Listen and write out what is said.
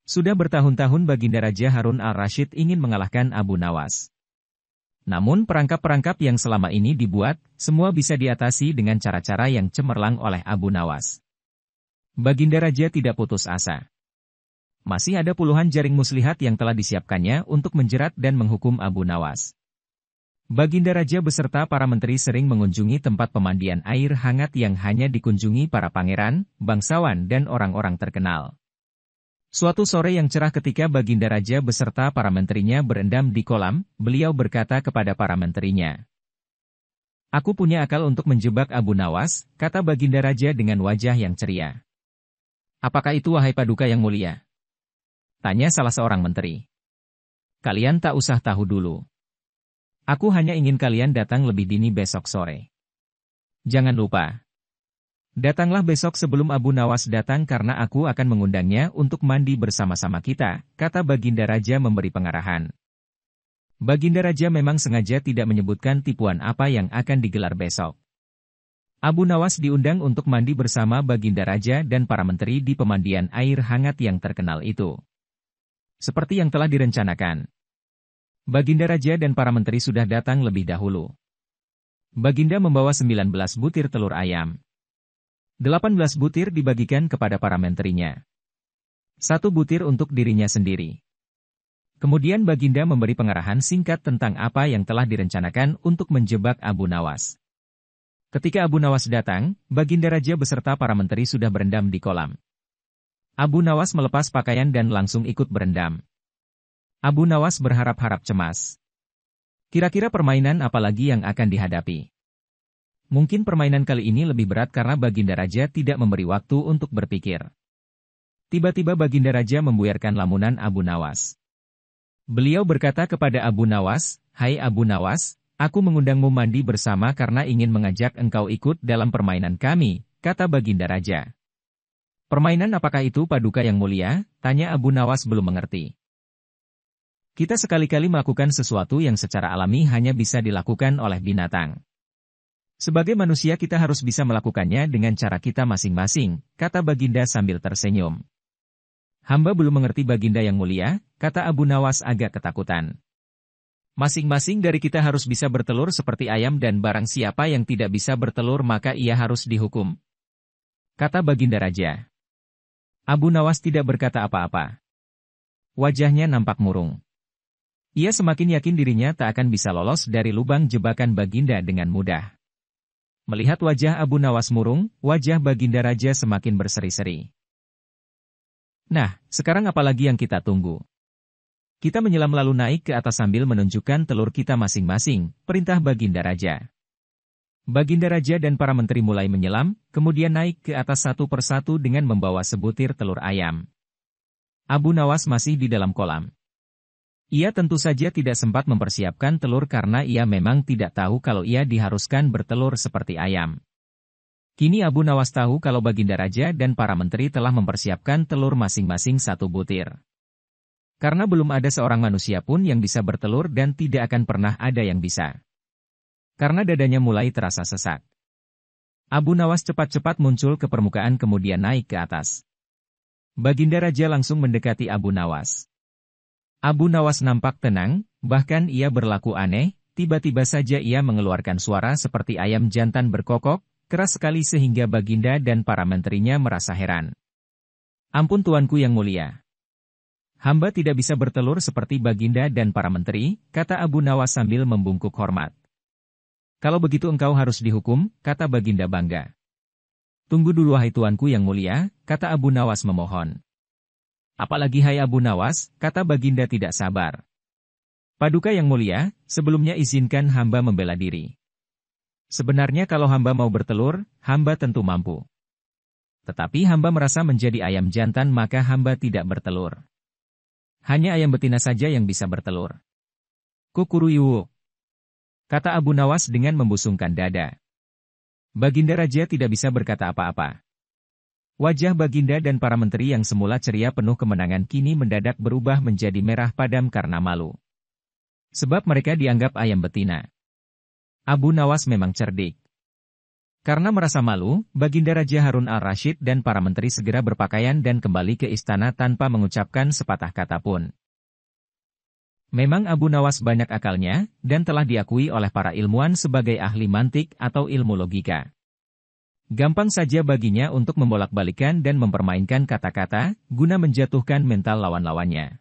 Sudah bertahun-tahun Baginda Raja Harun al-Rashid ingin mengalahkan Abu Nawas. Namun perangkap-perangkap yang selama ini dibuat, semua bisa diatasi dengan cara-cara yang cemerlang oleh Abu Nawas. Baginda Raja tidak putus asa. Masih ada puluhan jaring muslihat yang telah disiapkannya untuk menjerat dan menghukum Abu Nawas. Baginda Raja beserta para menteri sering mengunjungi tempat pemandian air hangat yang hanya dikunjungi para pangeran, bangsawan dan orang-orang terkenal. Suatu sore yang cerah ketika Baginda Raja beserta para menterinya berendam di kolam, beliau berkata kepada para menterinya, "Aku punya akal untuk menjebak Abu Nawas," kata Baginda Raja dengan wajah yang ceria. "Apakah itu wahai Paduka yang mulia?" tanya salah seorang menteri. "Kalian tak usah tahu dulu. Aku hanya ingin kalian datang lebih dini besok sore. Jangan lupa. Datanglah besok sebelum Abu Nawas datang karena aku akan mengundangnya untuk mandi bersama-sama kita," kata Baginda Raja memberi pengarahan. Baginda Raja memang sengaja tidak menyebutkan tipuan apa yang akan digelar besok. Abu Nawas diundang untuk mandi bersama Baginda Raja dan para menteri di pemandian air hangat yang terkenal itu. Seperti yang telah direncanakan, Baginda Raja dan para menteri sudah datang lebih dahulu. Baginda membawa 19 butir telur ayam. 18 butir dibagikan kepada para menterinya. 1 butir untuk dirinya sendiri. Kemudian Baginda memberi pengarahan singkat tentang apa yang telah direncanakan untuk menjebak Abu Nawas. Ketika Abu Nawas datang, Baginda Raja beserta para menteri sudah berendam di kolam. Abu Nawas melepas pakaian dan langsung ikut berendam. Abu Nawas berharap-harap cemas. Kira-kira permainan apa lagi yang akan dihadapi? Mungkin permainan kali ini lebih berat karena Baginda Raja tidak memberi waktu untuk berpikir. Tiba-tiba Baginda Raja membuyarkan lamunan Abu Nawas. Beliau berkata kepada Abu Nawas, "Hai Abu Nawas, aku mengundangmu mandi bersama karena ingin mengajak engkau ikut dalam permainan kami," kata Baginda Raja. "Permainan apakah itu Paduka yang mulia?" tanya Abu Nawas belum mengerti. "Kita sekali-kali melakukan sesuatu yang secara alami hanya bisa dilakukan oleh binatang. Sebagai manusia kita harus bisa melakukannya dengan cara kita masing-masing," kata Baginda sambil tersenyum. "Hamba belum mengerti Baginda yang mulia," kata Abu Nawas agak ketakutan. "Masing-masing dari kita harus bisa bertelur seperti ayam dan barang siapa yang tidak bisa bertelur maka ia harus dihukum," kata Baginda Raja. Abu Nawas tidak berkata apa-apa. Wajahnya nampak murung. Ia semakin yakin dirinya tak akan bisa lolos dari lubang jebakan Baginda dengan mudah. Melihat wajah Abu Nawas murung, wajah Baginda Raja semakin berseri-seri. "Nah, sekarang apalagi yang kita tunggu? Kita menyelam lalu naik ke atas sambil menunjukkan telur kita masing-masing," perintah Baginda Raja. Baginda Raja dan para menteri mulai menyelam, kemudian naik ke atas satu persatu dengan membawa sebutir telur ayam. Abu Nawas masih di dalam kolam. Ia tentu saja tidak sempat mempersiapkan telur karena ia memang tidak tahu kalau ia diharuskan bertelur seperti ayam. Kini Abu Nawas tahu kalau Baginda Raja dan para menteri telah mempersiapkan telur masing-masing 1 butir. Karena belum ada seorang manusia pun yang bisa bertelur dan tidak akan pernah ada yang bisa. Karena dadanya mulai terasa sesak. Abu Nawas cepat-cepat muncul ke permukaan kemudian naik ke atas. Baginda Raja langsung mendekati Abu Nawas. Abu Nawas nampak tenang, bahkan ia berlaku aneh, tiba-tiba saja ia mengeluarkan suara seperti ayam jantan berkokok, keras sekali sehingga Baginda dan para menterinya merasa heran. "Ampun Tuanku yang mulia. Hamba tidak bisa bertelur seperti Baginda dan para menteri," kata Abu Nawas sambil membungkuk hormat. "Kalau begitu engkau harus dihukum," kata Baginda bangga. "Tunggu dulu wahai Tuanku yang mulia," kata Abu Nawas memohon. "Apalagi hai Abu Nawas," kata Baginda tidak sabar. "Paduka yang mulia, sebelumnya izinkan hamba membela diri. Sebenarnya kalau hamba mau bertelur, hamba tentu mampu. Tetapi hamba merasa menjadi ayam jantan maka hamba tidak bertelur. Hanya ayam betina saja yang bisa bertelur." "Kukuruyuwu," kata Abu Nawas dengan membusungkan dada. Baginda Raja tidak bisa berkata apa-apa. Wajah Baginda dan para menteri yang semula ceria penuh kemenangan kini mendadak berubah menjadi merah padam karena malu. Sebab mereka dianggap ayam betina. Abu Nawas memang cerdik. Karena merasa malu, Baginda Raja Harun al-Rasyid dan para menteri segera berpakaian dan kembali ke istana tanpa mengucapkan sepatah kata pun. Memang Abu Nawas banyak akalnya, dan telah diakui oleh para ilmuwan sebagai ahli mantik atau ilmu logika. Gampang saja baginya untuk membolak-balikan dan mempermainkan kata-kata, guna menjatuhkan mental lawan-lawannya.